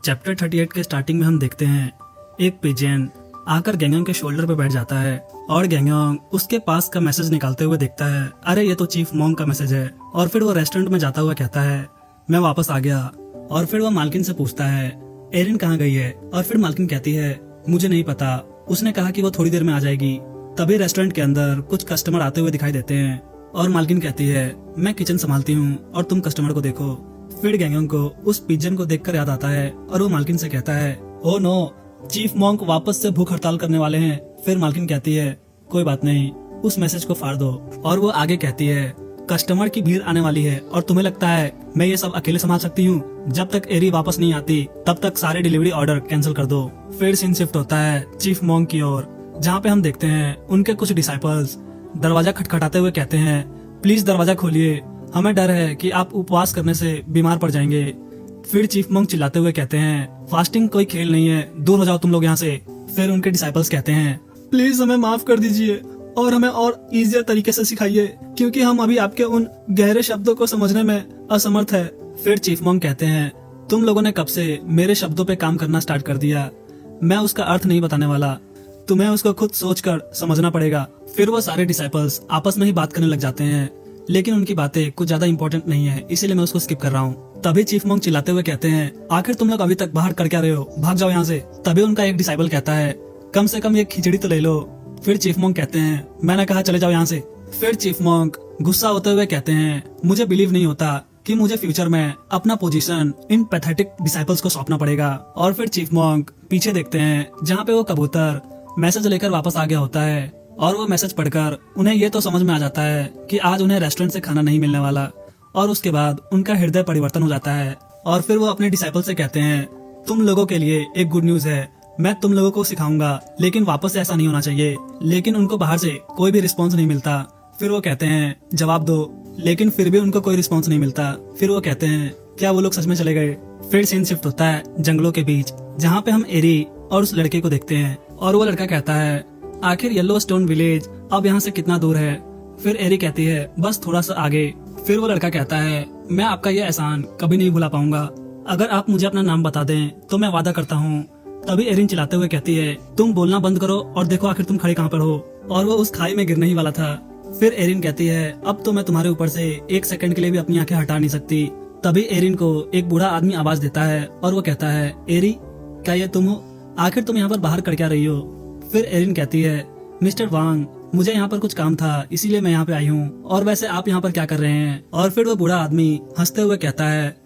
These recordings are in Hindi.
चैप्टर 38 के स्टार्टिंग में हम देखते हैं एक पिजियन आकर गैंगयोंग के शोल्डर पे बैठ जाता है और गैंगयोंग उसके पास का मैसेज निकालते हुए देखता है, अरे ये तो चीफ मोंग का मैसेज है। और फिर वो रेस्टोरेंट में जाता हुआ कहता है, मैं वापस आ गया। और फिर वो मालकिन से पूछता है, एरिन कहाँ गई है? और फिर मालकिन कहती है, मुझे नहीं पता, उसने कहा कि वो थोड़ी देर में आ जाएगी। तभी रेस्टोरेंट के अंदर कुछ कस्टमर आते हुए दिखाई देते हैं और मालकिन कहती है, मैं किचन संभालती हूँ और तुम कस्टमर को देखो। फिर गैंगयोंग को उस पिजन को देखकर याद आता है और वो मालकिन से कहता है, ओ नो, चीफ मोंग वापस से भूख हड़ताल करने वाले हैं। फिर मालकिन कहती है, कोई बात नहीं, उस मैसेज को फाड़ दो। और वो आगे कहती है, कस्टमर की भीड़ आने वाली है और तुम्हें लगता है मैं ये सब अकेले संभाल सकती हूँ? जब तक एरी वापस नहीं आती तब तक सारे डिलीवरी ऑर्डर कैंसिल कर दो। फिर सीन शिफ्ट होता है चीफ मोंग की ओर, जहाँ पे हम देखते हैं उनके कुछ डिसाइपल्स दरवाजा खटखटाते हुए कहते हैं, प्लीज दरवाजा खोलिए, हमें डर है कि आप उपवास करने से बीमार पड़ जाएंगे। फिर चीफ मोंग चिल्लाते हुए कहते हैं, फास्टिंग कोई खेल नहीं है, दूर हो जाओ तुम लोग यहाँ से। फिर उनके डिसाइपल्स कहते हैं, प्लीज हमें माफ कर दीजिए और हमें और इजियर तरीके से सिखाइए, क्योंकि हम अभी आपके उन गहरे शब्दों को समझने में असमर्थ है। फिर चीफ मोंग कहते हैं, तुम लोगों ने कब से मेरे शब्दों पे काम करना स्टार्ट कर दिया? मैं उसका अर्थ नहीं बताने वाला, तुम्हें उसको खुद सोचकर समझना पड़ेगा। फिर वो सारे डिसाइपल्स आपस में ही बात करने लग जाते हैं, लेकिन उनकी बातें कुछ ज्यादा इंपॉर्टेंट नहीं है, इसीलिए मैं उसको स्किप कर रहा हूँ। तभी चीफ मोंग चिल्लाते हुए कहते हैं, आखिर तुम लोग अभी तक बाहर कर क्या रहे हो? भाग जाओ यहाँ से। तभी उनका एक डिसाइपल कहता है, कम से कम ये खिचड़ी तो ले लो। फिर चीफ मोंग कहते हैं, मैंने कहा चले जाओ यहाँ से। फिर चीफ मोंग गुस्सा होते हुए कहते हैं, मुझे बिलीव नहीं होता कि मुझे फ्यूचर में अपना पोजीशन इन पैथेटिक डिसाइपल्स को सौंपना पड़ेगा। और फिर चीफ मोंग पीछे देखते हैं जहाँ पे वो कबूतर मैसेज लेकर वापस आ गया होता है और वो मैसेज पढ़कर उन्हें ये तो समझ में आ जाता है कि आज उन्हें रेस्टोरेंट से खाना नहीं मिलने वाला। और उसके बाद उनका हृदय परिवर्तन हो जाता है और फिर वो अपने डिसाइपल से कहते हैं, तुम लोगों के लिए एक गुड न्यूज है, मैं तुम लोगों को सिखाऊंगा, लेकिन वापस से ऐसा नहीं होना चाहिए। लेकिन उनको बाहर से कोई भी रिस्पॉन्स नहीं मिलता। फिर वो कहते हैं, जवाब दो, लेकिन फिर भी उनको कोई रिस्पॉन्स नहीं मिलता। फिर वो कहते हैं, क्या वो लोग सच में चले गए? फिर सीन शिफ्ट होता है जंगलों के बीच, जहाँ पे हम एरी और उस लड़के को देखते हैं और वो लड़का कहता है, आखिर येलो स्टोन विलेज अब यहाँ से कितना दूर है? फिर एरी कहती है, बस थोड़ा सा आगे। फिर वो लड़का कहता है, मैं आपका ये एहसान कभी नहीं भुला पाऊंगा, अगर आप मुझे अपना नाम बता दें तो मैं वादा करता हूँ। तभी एरिन चिल्लाते हुए कहती है, तुम बोलना बंद करो और देखो आखिर तुम खड़े कहाँ पर हो। और वो उस खाई में गिरने ही वाला था। फिर एरिन कहती है, अब तो मैं तुम्हारे ऊपर से एक सेकंड के लिए भी अपनी आंखें हटा नहीं सकती। तभी एरिन को एक बूढ़ा आदमी आवाज देता है और वो कहता है, एरी, क्या ये तुम हो? आखिर तुम यहाँ पर बाहर कर क्या रही हो? फिर एरिन कहती है, मिस्टर वांग, मुझे यहाँ पर कुछ काम था, इसीलिए मैं यहाँ पे आई हूँ। और वैसे आप यहाँ पर क्या कर रहे हैं? और फिर वो बूढ़ा आदमी हंसते हुए कहता है,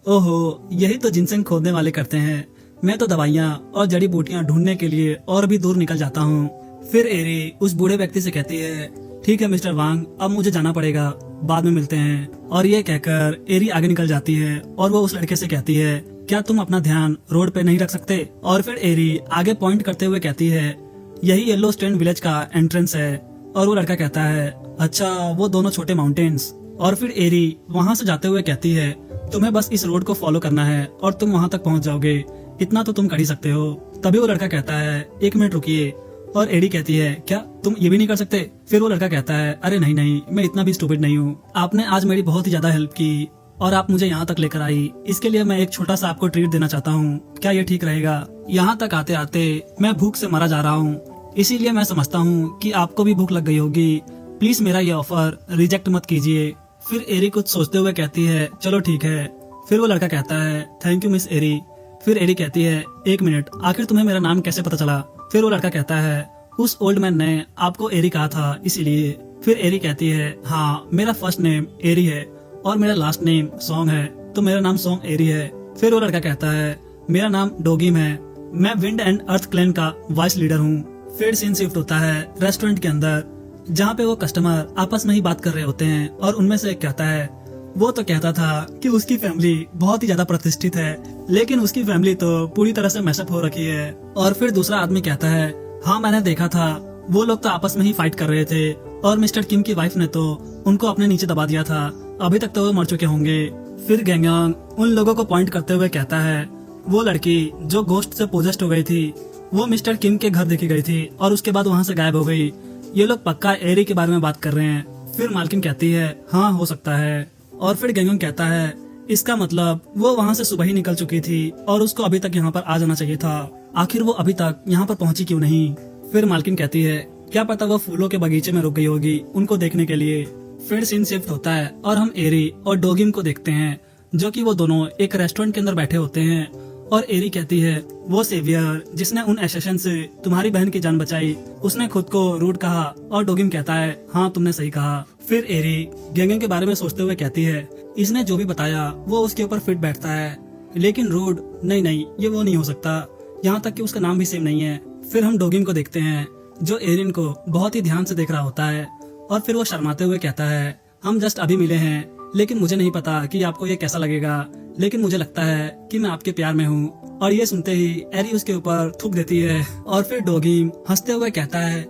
ओहो, यही तो जिनसेंग खोदने वाले करते हैं, मैं तो दवाइयाँ और जड़ी बूटियाँ ढूंढने के लिए और भी दूर निकल जाता हूँ। फिर एरी उस बूढ़े व्यक्ति से कहती है, ठीक है मिस्टर वांग, अब मुझे जाना पड़ेगा, बाद में मिलते हैं। और ये कहकर एरी आगे निकल जाती है और वो उस लड़के से कहती है, क्या तुम अपना ध्यान रोड पे नहीं रख सकते? और फिर एरी आगे पॉइंट करते हुए कहती है, यही येलो स्टोन विलेज का एंट्रेंस है। और वो लड़का कहता है, अच्छा, वो दोनों छोटे माउंटेन्स। और फिर एरी वहाँ से जाते हुए कहती है, तुम्हें बस इस रोड को फॉलो करना है और तुम वहाँ तक पहुँच जाओगे, इतना तो तुम कर ही सकते हो। तभी वो लड़का कहता है, एक मिनट रुकिए। और एडी कहती है, क्या तुम ये भी नहीं कर सकते? फिर वो लड़का कहता है, अरे नहीं नहीं, मैं इतना भी स्टूपिड नहीं हूँ, आपने आज मेरी बहुत ही ज्यादा हेल्प की और आप मुझे यहाँ तक लेकर आई, इसके लिए मैं एक छोटा सा आपको ट्रीट देना चाहता हूँ, क्या ये ठीक रहेगा? यहाँ तक आते आते मैं भूख से मरा जा रहा हूँ, इसीलिए मैं समझता हूँ कि आपको भी भूख लग गई होगी, प्लीज मेरा ये ऑफर रिजेक्ट मत कीजिए। फिर एरी कुछ सोचते हुए कहती है, चलो ठीक है। फिर वो लड़का कहता है, थैंक यू मिस एरी। फिर एरी कहती है, एक मिनट, आखिर तुम्हें मेरा नाम कैसे पता चला? फिर वो लड़का कहता है, उस ओल्ड मैन ने आपको एरी कहा था इसीलिए। फिर एरी कहती है, हाँ, मेरा फर्स्ट नेम एरी है और मेरा लास्ट नेम सॉन्ग है, तो मेरा नाम सॉन्ग एरी है। फिर वो लड़का कहता है, मेरा नाम डोगिम है, मैं विंड एंड अर्थ क्लैन का वाइस लीडर हूँ। फिर सीन शिफ्ट होता है रेस्टोरेंट के अंदर, जहाँ पे वो कस्टमर आपस में ही बात कर रहे होते हैं और उनमें से एक कहता है, वो तो कहता था कि उसकी फैमिली बहुत ही ज्यादा प्रतिष्ठित है, लेकिन उसकी फैमिली तो पूरी तरह से मैशअप हो रखी है। और फिर दूसरा आदमी कहता है, हाँ मैंने देखा था, वो लोग तो आपस में ही फाइट कर रहे थे और मिस्टर किम की वाइफ ने तो उनको अपने नीचे दबा दिया था, अभी तक तो वो मर चुके होंगे। फिर गैंगयांग उन लोगों को पॉइंट करते हुए कहता है, वो लड़की जो घोस्ट से पोजेस्ट हो गई थी, वो मिस्टर किम के घर देखी गई थी और उसके बाद वहाँ से गायब हो गई। ये लोग पक्का एरी के बारे में बात कर रहे हैं। फिर मालकिन कहती है, हाँ हो सकता है। और फिर गैंगयांग कहता है, इसका मतलब वो वहाँ से सुबह ही निकल चुकी थी और उसको अभी तक यहाँ पर आ जाना चाहिए था। आखिर वो अभी तक यहाँ पर पहुंची क्यों नहीं? फिर मालकिन कहती है क्या पता वो फूलों के बगीचे में रुक गई होगी उनको देखने के लिए। फिर सीन शिफ्ट होता है और हम एरी और डोगिम को देखते हैं जो कि वो दोनों एक रेस्टोरेंट के अंदर बैठे होते हैं। और एरी कहती है वो सेवियर जिसने उन एसेसन से तुम्हारी बहन की जान बचाई उसने खुद को रूड कहा। और डोगिम कहता है हाँ तुमने सही कहा। फिर एरी गेंगेंग के बारे में सोचते हुए कहती है इसने जो भी बताया वो उसके ऊपर फिट बैठता है, लेकिन रूड नहीं ये वो नहीं हो सकता, यहाँ तक कि उसका नाम भी सेम नहीं है। फिर हम डोगिम को देखते हैं जो एरिन को बहुत ही ध्यान से देख रहा होता है और फिर वो शर्माते हुए कहता है हम जस्ट अभी मिले हैं लेकिन मुझे नहीं पता कि आपको ये कैसा लगेगा, लेकिन मुझे लगता है कि मैं आपके प्यार में हूँ। और ये सुनते ही एरी उसके ऊपर थूक देती है और फिर डोगिम हंसते हुए कहता है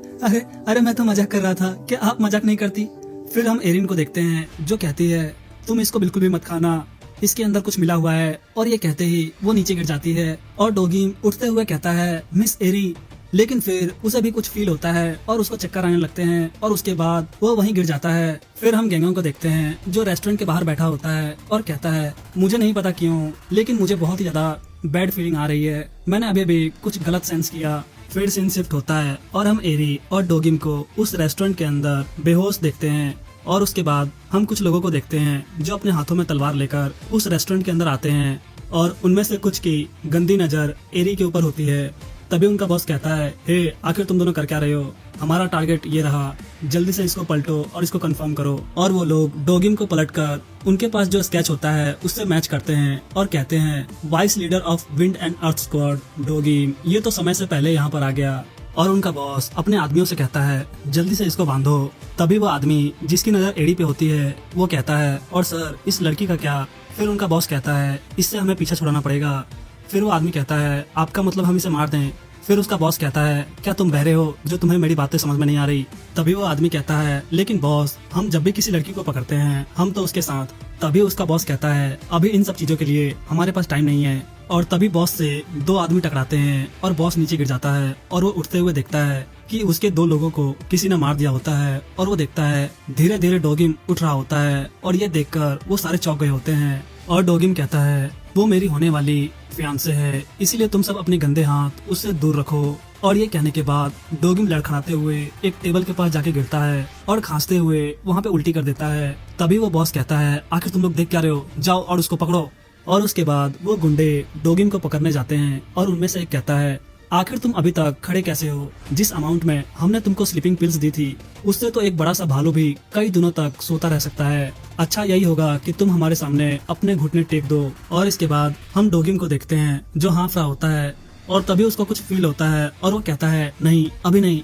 अरे मैं तो मजाक कर रहा था, क्या आप मजाक नहीं करती? फिर हम एरिन को देखते हैं जो कहती है तुम इसको बिल्कुल भी मत खाना, इसके अंदर कुछ मिला हुआ है। और ये कहते ही वो नीचे गिर जाती है और डोगिम उठते हुए कहता है मिस एरी, लेकिन फिर उसे भी कुछ फील होता है और उसको चक्कर आने लगते हैं और उसके बाद वो वहीं गिर जाता है। फिर हम गेंगों को देखते हैं जो रेस्टोरेंट के बाहर बैठा होता है और कहता है मुझे नहीं पता क्यों लेकिन मुझे बहुत ही ज्यादा बैड फीलिंग आ रही है, मैंने अभी भी कुछ गलत सेंस किया। फिर सीन शिफ्ट होता है और हम एरी और डोगिम को उस रेस्टोरेंट के अंदर बेहोश देखते हैं। और उसके बाद हम कुछ लोगों को देखते हैं जो अपने हाथों में तलवार लेकर उस रेस्टोरेंट के अंदर आते हैं और उनमें से कुछ की गंदी नजर एरी के ऊपर होती है। तभी उनका बॉस कहता है हे आखिर तुम दोनों कर क्या रहे हो, हमारा टारगेट ये रहा, जल्दी से इसको पलटो और इसको कंफर्म करो। और वो लोग डोगिम को पलटकर उनके पास जो स्केच होता है उससे मैच करते हैं और कहते हैं vice leader of wind and earth squad डोगिम ये तो समय से पहले यहाँ पर आ गया। और उनका बॉस अपने आदमियों से कहता है जल्दी से इसको बांधो। तभी वो आदमी जिसकी नजर एडी पे होती है वो कहता है और सर इस लड़की का क्या? फिर उनका बॉस कहता है इससे हमें पीछा छुड़ाना पड़ेगा। फिर वो आदमी कहता है आपका मतलब हम इसे मार दें? फिर उसका बॉस कहता है क्या तुम बहरे हो जो तुम्हें मेरी बातें समझ में नहीं आ रही? तभी वो आदमी कहता है लेकिन बॉस हम जब भी किसी लड़की को पकड़ते हैं हम तो उसके साथ। तभी उसका बॉस कहता है अभी इन सब चीजों के लिए हमारे पास टाइम नहीं है। और तभी बॉस से दो आदमी टकराते हैं और बॉस नीचे गिर जाता है और वो उठते हुए देखता है कि उसके दो लोगों को किसी ने मार दिया होता है। और वो देखता है धीरे धीरे डोगिम उठ रहा होता है और ये देखकर वो सारे चौंक गए होते हैं। और डोगिम कहता है वो मेरी होने वाली फियांसे है, इसीलिए तुम सब अपने गंदे हाथ उससे दूर रखो। और ये कहने के बाद डोगिम लड़खड़ाते हुए एक टेबल के पास जाके गिरता है और खांसते हुए वहाँ पे उल्टी कर देता है। तभी वो बॉस कहता है आखिर तुम लोग देख क्या रहे हो, जाओ और उसको पकड़ो। और उसके बाद वो गुंडे डोगिम को पकड़ने जाते हैं और उनमें से एक कहता है आखिर तुम अभी तक खड़े कैसे हो? जिस अमाउंट में हमने तुमको स्लीपिंग पिल्स दी थी उससे तो एक बड़ा सा भालू भी कई दिनों तक सोता रह सकता है। अच्छा यही होगा कि तुम हमारे सामने अपने घुटने टेक दो। और इसके बाद हम डोगिम को देखते हैं जो हाँफ रहा होता है और तभी उसको कुछ फील होता है और वो कहता है नहीं,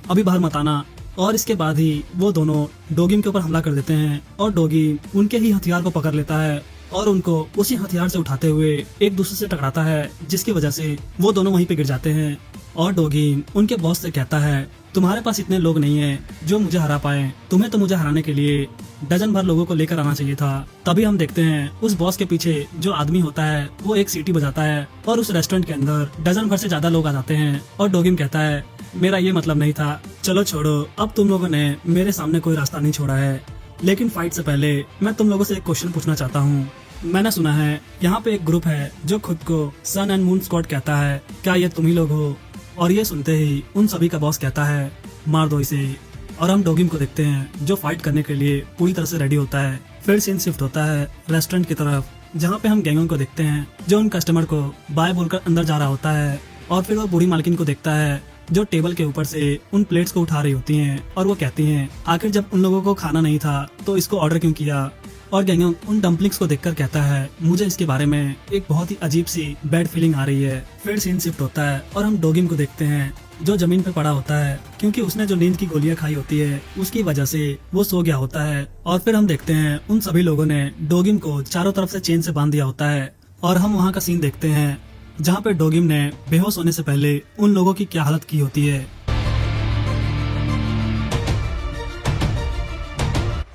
अभी बाहर मत आना। और इसके बाद ही वो दोनों डोगिम के ऊपर हमला कर देते हैं और डोगिम उनके ही हथियार को पकड़ लेता है और उनको उसी हथियार से उठाते हुए एक दूसरे से टकराता है, जिसकी वजह से वो दोनों वहीं पे गिर जाते हैं। और डोगिम उनके बॉस से कहता है तुम्हारे पास इतने लोग नहीं हैं जो मुझे हरा पाए, तुम्हें तो मुझे हराने के लिए डजन भर लोगों को लेकर आना चाहिए था। तभी हम देखते हैं उस बॉस के पीछे जो आदमी होता है वो एक सीटी बजाता है और उस रेस्टोरेंट के अंदर डजन भर से ज्यादा लोग आ जाते हैं। और डोगिम कहता है मेरा ये मतलब नहीं था, चलो छोड़ो, अब तुम लोगों ने मेरे सामने कोई रास्ता नहीं छोड़ा है, लेकिन फाइट से पहले मैं तुम लोगों से एक क्वेश्चन पूछना चाहता हूँ। मैंने सुना है यहाँ पे एक ग्रुप है जो खुद को सन एंड मून स्क्वाड कहता है, क्या ये तुम ही लोग हो? और ये सुनते ही उन सभी का बॉस कहता है मार दो इसे। और हम डोगिम को देखते हैं जो फाइट करने के लिए पूरी तरह से रेडी होता है। फिर सीन शिफ्ट होता है रेस्टोरेंट की तरफ जहाँ पे हम गेंगों को देखते हैं जो उन कस्टमर को बाय बोलकर अंदर जा रहा होता है। और फिर वो बूढ़ी मालकिन को देखता है जो टेबल के ऊपर से उन प्लेट्स को उठा रही होती हैं और वो कहती हैं आखिर जब उन लोगों को खाना नहीं था तो इसको ऑर्डर क्यों किया? और गेंगों उन डम्पलिंग्स को देखकर कहता है मुझे इसके बारे में एक बहुत ही अजीब सी बैड फीलिंग आ रही है। फिर सीन शिफ्ट होता है और हम डोगिम को देखते हैं जो जमीन पे पड़ा होता है क्योंकि उसने जो नींद की गोलियां खाई होती है उसकी वजह से वो सो गया होता है। और फिर हम देखते हैं उन सभी लोगों ने डोगिम को चारों तरफ से चेन से बांध दिया होता है और हम वहाँ का सीन देखते हैं जहाँ पे डोगिम ने बेहोश होने से पहले उन लोगों की क्या हालत की होती है।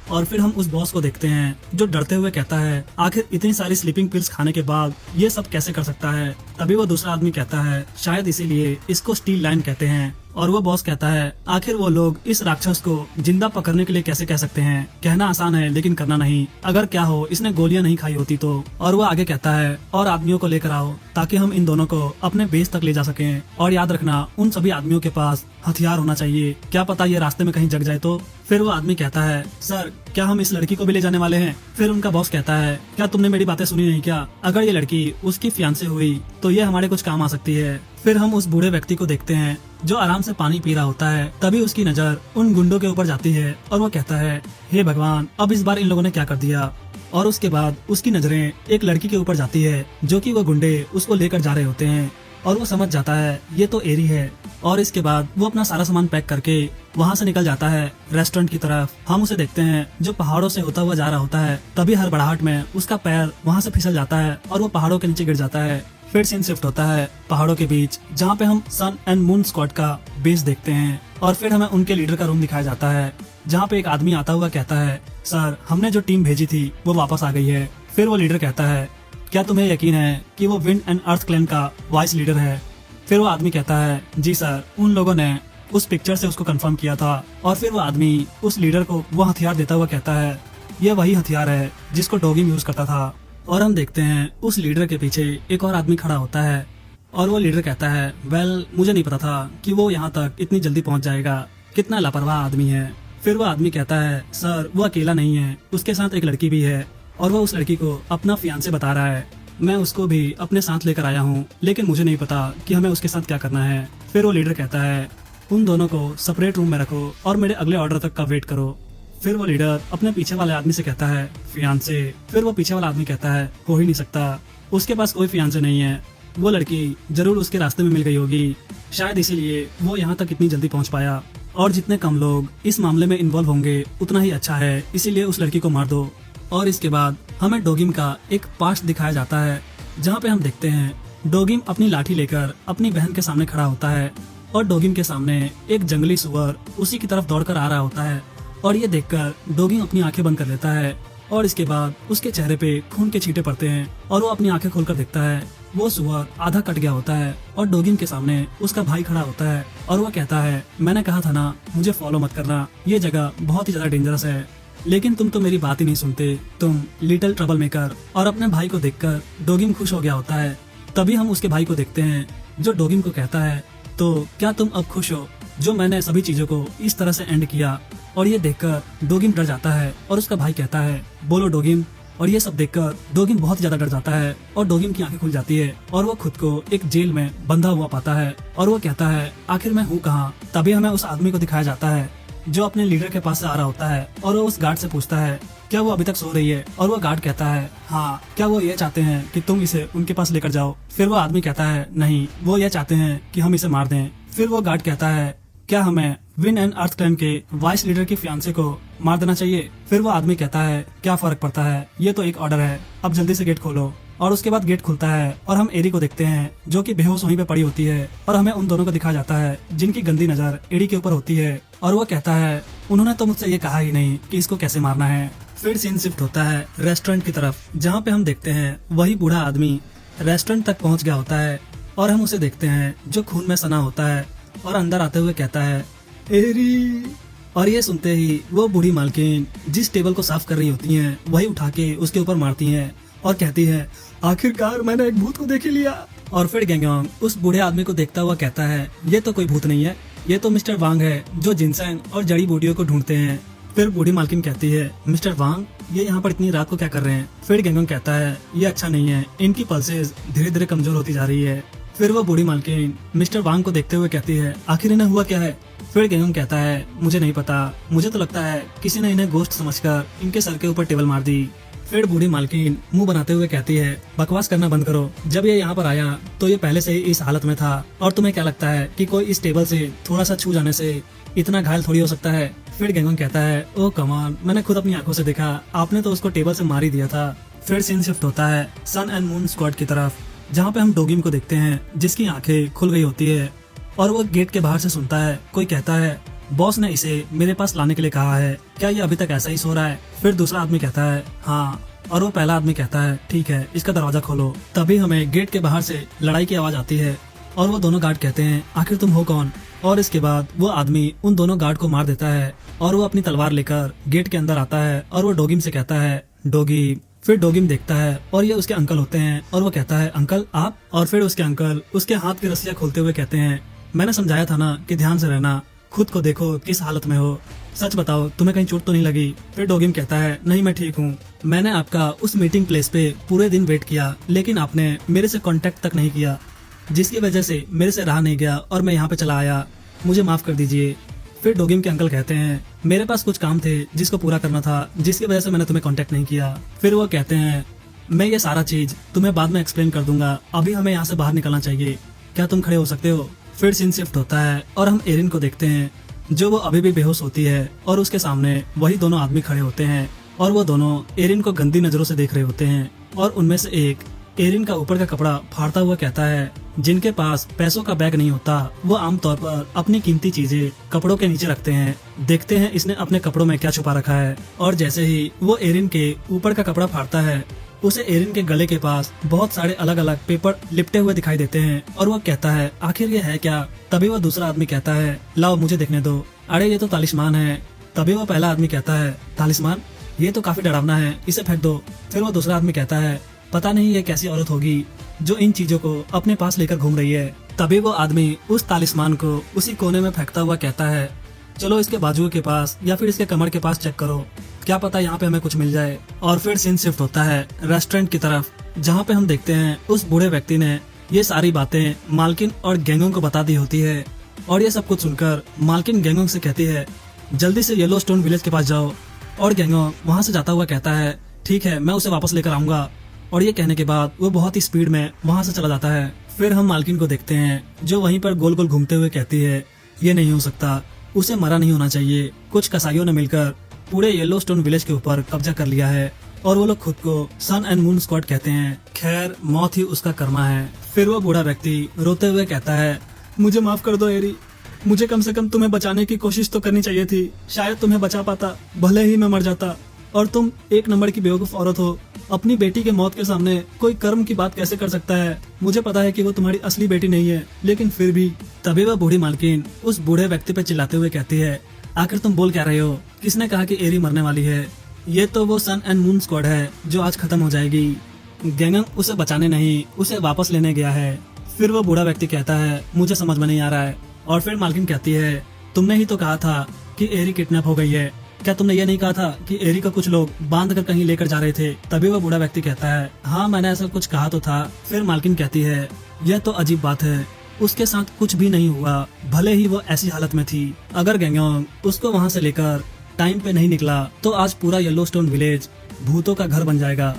और फिर हम उस बॉस को देखते हैं जो डरते हुए कहता है आखिर इतनी सारी स्लीपिंग पिल्स खाने के बाद ये सब कैसे कर सकता है? तभी वो दूसरा आदमी कहता है शायद इसीलिए इसको स्टील लाइन कहते हैं। और वो बॉस कहता है आखिर वो लोग इस राक्षस को जिंदा पकड़ने के लिए कैसे कह सकते हैं, कहना आसान है लेकिन करना नहीं, अगर क्या हो इसने गोलियां नहीं खाई होती तो। और वो आगे कहता है और आदमियों को लेकर आओ ताकि हम इन दोनों को अपने बेस तक ले जा सकें, और याद रखना उन सभी आदमियों के पास हथियार होना चाहिए, क्या पता ये रास्ते में कहीं जग जाए तो। फिर वो आदमी कहता है सर क्या हम इस लड़की को भी ले जाने वाले हैं। फिर उनका बॉस कहता है क्या तुमने मेरी बातें सुनी नहीं क्या, अगर ये लड़की उसकी फियांसे हुई तो ये हमारे कुछ काम आ सकती है। फिर हम उस बूढ़े व्यक्ति को देखते हैं जो आराम से पानी पी रहा होता है, तभी उसकी नजर उन गुंडों के ऊपर जाती है और वो कहता है हे भगवान अब इस बार इन लोगों ने क्या कर दिया। और उसके बाद उसकी नजरें एक लड़की के ऊपर जाती है जो कि वो गुंडे उसको लेकर जा रहे होते हैं, और वो समझ जाता है ये तो एरी है। और इसके बाद वो अपना सारा सामान पैक करके वहाँ से निकल जाता है रेस्टोरेंट की तरफ। हम उसे देखते हैं जो पहाड़ों से होता हुआ जा रहा होता है, तभी हड़बड़ाहट में उसका पैर वहाँ से फिसल जाता है और वो पहाड़ों के नीचे गिर जाता है। फिर सीन शिफ्ट होता है पहाड़ों के बीच जहाँ पे हम सन एंड मून स्क्वाड का बेस देखते हैं, और फिर हमें उनके लीडर का रूम दिखाया जाता है जहाँ पे एक आदमी आता हुआ कहता है सर हमने जो टीम भेजी थी वो वापस आ गई है। फिर वो लीडर कहता है क्या तुम्हें यकीन है कि वो विंड एंड अर्थ क्लैन का वाइस लीडर है। फिर वो आदमी कहता है जी सर, उन लोगों ने उस पिक्चर से उसको कंफर्म किया था। और फिर वो आदमी उस लीडर को वो हथियार देता हुआ कहता है यह वही हथियार है जिसको डोगिम यूज करता था। और हम देखते हैं उस लीडर के पीछे एक और आदमी खड़ा होता है और वो लीडर कहता है वेल मुझे नहीं पता था कि वो यहाँ तक इतनी जल्दी पहुँच जाएगा, कितना लापरवाह आदमी है। फिर वो आदमी कहता है सर वो अकेला नहीं है, उसके साथ एक लड़की भी है और वो उस लड़की को अपना फियांसे बता रहा है, मैं उसको भी अपने साथ लेकर आया हूँ लेकिन मुझे नहीं पता कि हमें उसके साथ क्या करना है। फिर वो लीडर कहता है उन दोनों को सेपरेट रूम में रखो और मेरे अगले ऑर्डर तक का वेट करो। फिर वो लीडर अपने पीछे वाले आदमी से कहता है फियांसे। फिर वो पीछे वाला आदमी कहता है हो ही नहीं सकता, उसके पास कोई फियांसे नहीं है, वो लड़की जरूर उसके रास्ते में मिल गई होगी, शायद इसीलिए वो यहाँ तक इतनी जल्दी पहुँच पाया, और जितने कम लोग इस मामले में इन्वॉल्व होंगे उतना ही अच्छा है, इसीलिए उस लड़की को मार दो। और इसके बाद हमें डोगिम का एक पास्ट दिखाया जाता है जहाँ पे हम देखते हैं डोगिम अपनी लाठी लेकर अपनी बहन के सामने खड़ा होता है और डोगिम के सामने एक जंगली सुअर उसी की तरफ दौड़कर आ रहा होता है, और ये देखकर डोगिम अपनी आंखें बंद कर लेता है। और इसके बाद उसके चेहरे पे खून के छींटे पड़ते हैं और वो अपनी आंखें खोलकर देखता है वो सुअर आधा कट गया होता है और डोगिम के सामने उसका भाई खड़ा होता है और वो कहता है मैंने कहा था ना मुझे फॉलो मत करना, ये जगह बहुत ही ज्यादा डेंजरस है, लेकिन तुम तो मेरी बात ही नहीं सुनते, तुम लिटिल ट्रबल मेकर। और अपने भाई को देखकर डोगिम खुश हो गया होता है। तभी हम उसके भाई को देखते हैं जो डोगिम को कहता है तो क्या तुम अब खुश हो जो मैंने सभी चीजों को इस तरह से एंड किया। और ये देखकर डोगिम डर जाता है और उसका भाई कहता है बोलो डोगिम। और ये सब देखकर डोगिम बहुत ज्यादा डर जाता है और डोगिम की आंखें खुल जाती है और वो खुद को एक जेल में बंधा हुआ पाता है और वो कहता है आखिर मैं हूँ कहाँ। तभी हमें उस आदमी को दिखाया जाता है जो अपने लीडर के पास से आ रहा होता है और वो उस गार्ड से पूछता है क्या वो अभी तक सो रही है, और वो गार्ड कहता है हाँ, क्या वो ये चाहते हैं कि तुम इसे उनके पास लेकर जाओ। फिर वो आदमी कहता है नहीं, वो ये चाहते हैं कि हम इसे मार दें। फिर वो गार्ड कहता है क्या हमें विंड एंड अर्थ क्लैन के वाइस लीडर की फियांसे को मार देना चाहिए। फिर वो आदमी कहता है क्या फर्क पड़ता है, ये तो एक ऑर्डर है, अब जल्दी से गेट खोलो। और उसके बाद गेट खुलता है और हम एरी को देखते हैं जो कि बेहोश वहीं पे पड़ी होती है, और हमें उन दोनों को दिखाया जाता है जिनकी गंदी नजर एरी के ऊपर होती है। और वो कहता है उन्होंने तो मुझसे ये कहा ही नहीं कि इसको कैसे मारना है। फिर सीन शिफ्ट होता है रेस्टोरेंट की तरफ जहाँ पे हम देखते हैं वही बूढ़ा आदमी रेस्टोरेंट तक पहुँच गया होता है और हम उसे देखते हैं जो खून में सना होता है और अंदर आते हुए कहता है एरी। और ये सुनते ही वो बूढ़ी मालकिन जिस टेबल को साफ कर रही होती हैं वही उठा के उसके ऊपर मारती हैं और कहती है आखिरकार मैंने एक भूत को देख ही लिया। और फिर गैंगोंग उस बूढ़े आदमी को देखता हुआ कहता है ये तो कोई भूत नहीं है, ये तो मिस्टर वांग है जो जिनसेंग और जड़ी बूटियों को ढूंढते हैं। फिर बूढ़ी मालकिन कहती है मिस्टर वांग ये यहाँ पर इतनी रात को क्या कर रहे हैं। फिर गैंगोंग कहता है ये अच्छा नहीं है, इनकी पल्सेस धीरे धीरे कमजोर होती जा रही है। फिर वो बूढ़ी मालकिन मिस्टर वांग को देखते हुए कहती है आखिर इन्हें हुआ क्या है। फिर गैंगोंग कहता है मुझे नहीं पता, मुझे तो लगता है किसी ने इन्हें गोश्त समझकर इनके सर के ऊपर टेबल मार दी। फिर बूढ़ी मालकिन मुंह बनाते हुए कहती है बकवास करना बंद करो, जब ये यहाँ पर आया तो ये पहले से ही इस हालत में था, और तुम्हें क्या लगता है कि कोई इस टेबल से थोड़ा सा छू जाने से इतना घायल थोड़ी हो सकता है। फिर गैंगोंग कहता है ओ कमान, मैंने खुद अपनी आंखों से देखा, आपने तो उसको टेबल से मार ही दिया था। फिर सीन शिफ्ट होता है सन एंड मून स्क्वाड की तरफ जहाँ पे हम डोगिम को देखते हैं जिसकी आंखें खुल गई होती है और वो गेट के बाहर से सुनता है कोई कहता है बॉस ने इसे मेरे पास लाने के लिए कहा है, क्या ये अभी तक ऐसा ही सो रहा है। फिर दूसरा आदमी कहता है हाँ, और वो पहला आदमी कहता है ठीक है इसका दरवाजा खोलो। तभी हमें गेट के बाहर से लड़ाई की आवाज आती है और वो दोनों गार्ड कहते हैं आखिर तुम हो कौन। और इसके बाद वो आदमी उन दोनों गार्ड को मार देता है और वो अपनी तलवार लेकर गेट के अंदर आता है और वो डोगिम से कहता है डोगी। फिर डोगिम देखता है और ये उसके अंकल होते हैं और वो कहता है अंकल आप। और फिर उसके अंकल उसके हाथ की रस्सियां खोलते हुए कहते हैं मैंने समझाया था ना कि ध्यान से रहना, खुद को देखो किस हालत में हो, सच बताओ तुम्हें कहीं चोट तो नहीं लगी। फिर डोगिम कहता है नहीं मैं ठीक हूँ, मैंने आपका उस मीटिंग प्लेस पे पूरे दिन वेट किया लेकिन आपने मेरे से कांटेक्ट तक नहीं किया, जिसकी वजह से मेरे से रहा नहीं गया और मैं यहाँ पे चला आया, मुझे माफ कर दीजिए। फिर डोगिम के अंकल कहते हैं मेरे पास कुछ काम थे जिसको पूरा करना था, जिसकी वजह से मैंने तुम्हें कांटेक्ट नहीं किया। फिर वो कहते हैं मैं ये सारा चीज तुम्हें बाद में एक्सप्लेन कर दूंगा, अभी हमें यहाँ से बाहर निकलना चाहिए, क्या तुम खड़े हो सकते हो। फिर सीन शिफ्ट होता है और हम एरिन को देखते हैं जो वो अभी भी बेहोश होती है और उसके सामने वही दोनों आदमी खड़े होते हैं और वो दोनों एरिन को गंदी नजरों से देख रहे होते हैं और उनमें से एक एरिन का ऊपर का कपड़ा फाड़ता हुआ कहता है जिनके पास पैसों का बैग नहीं होता वो आमतौर पर अपनी कीमती चीजें कपड़ों के नीचे रखते हैं, देखते हैं इसने अपने कपड़ों में क्या छुपा रखा है। और जैसे ही वो एरिन के ऊपर का कपड़ा फाड़ता है उसे एरिन के गले के पास बहुत सारे अलग अलग पेपर लिपटे हुए दिखाई देते हैं और वो कहता है आखिर ये है क्या। तभी वो दूसरा आदमी कहता है लाओ मुझे देखने दो, अरे ये तो तालिस्मान है। तभी वो पहला आदमी कहता है तालिस्मान, ये तो काफी डरावना है, इसे फेंक दो। फिर वो दूसरा आदमी कहता है पता नहीं ये कैसी औरत होगी जो इन चीजों को अपने पास लेकर घूम रही है। तभी वो आदमी उस तालिस्मान को उसी कोने में फेंकता हुआ कहता है चलो इसके बाजुओं के पास या फिर इसके कमर के पास चेक करो, क्या पता यहाँ पे हमें कुछ मिल जाए। और फिर सीन शिफ्ट होता है रेस्टोरेंट की तरफ जहाँ पे हम देखते हैं उस बूढ़े व्यक्ति ने ये सारी बातें मालकिन और गैंगों को बता दी होती है और ये सब कुछ सुनकर मालकिन गैंगों से कहती है जल्दी से येलो स्टोन विलेज के पास जाओ। और गैंगों वहाँ से जाता हुआ कहता है ठीक है मैं उसे वापस लेकर आऊंगा। और ये कहने के बाद वो बहुत ही स्पीड में वहाँ से चला जाता है। फिर हम मालकिन को देखते हैं जो वहीं पर गोल गोल घूमते हुए कहती है ये नहीं हो सकता, उसे मरा नहीं होना चाहिए, कुछ कसाईयों ने मिलकर पूरे येलो स्टोन विलेज के ऊपर कब्जा कर लिया है और वो लोग खुद को सन एंड मून स्क्वाड कहते हैं, खैर मौत ही उसका कर्मा है। फिर वो बूढ़ा व्यक्ति रोते हुए कहता है मुझे माफ कर दो एरी, मुझे कम से कम तुम्हें बचाने की कोशिश तो करनी चाहिए थी, शायद तुम्हें बचा पाता, भले ही मैं मर जाता। और तुम एक नंबर की बेवकूफ औरत हो, अपनी बेटी के मौत के सामने कोई कर्म की बात कैसे कर सकता है। मुझे पता है कि वो तुम्हारी असली बेटी नहीं है लेकिन फिर भी। तभी वह बूढ़ी मालकिन उस बूढ़े व्यक्ति पे चिल्लाते हुए कहती है आखिर तुम बोल क्या रहे हो, किसने कहा कि एरी मरने वाली है, ये तो वो सन एंड मून स्क्वाड है जो आज खत्म हो जाएगी। गैंगंग उसे बचाने नहीं उसे वापस लेने गया है। फिर वो बूढ़ा व्यक्ति कहता है मुझे समझ में नहीं आ रहा है। और फिर मालकिन कहती है तुमने ही तो कहा था कि एरी किडनैप हो गई है, क्या तुमने ये नहीं कहा था कि एरी को कुछ लोग बांध कर कहीं लेकर जा रहे थे। तभी वो बूढ़ा व्यक्ति कहता है हाँ मैंने ऐसा कुछ कहा तो था। फिर मालकिन कहती है यह तो अजीब बात है, उसके साथ कुछ भी नहीं हुआ, भले ही वो ऐसी हालत में थी। अगर गैंगोंग उसको वहाँ से लेकर टाइम पे नहीं निकला तो आज पूरा येलो स्टोन विलेज भूतों का घर बन जाएगा।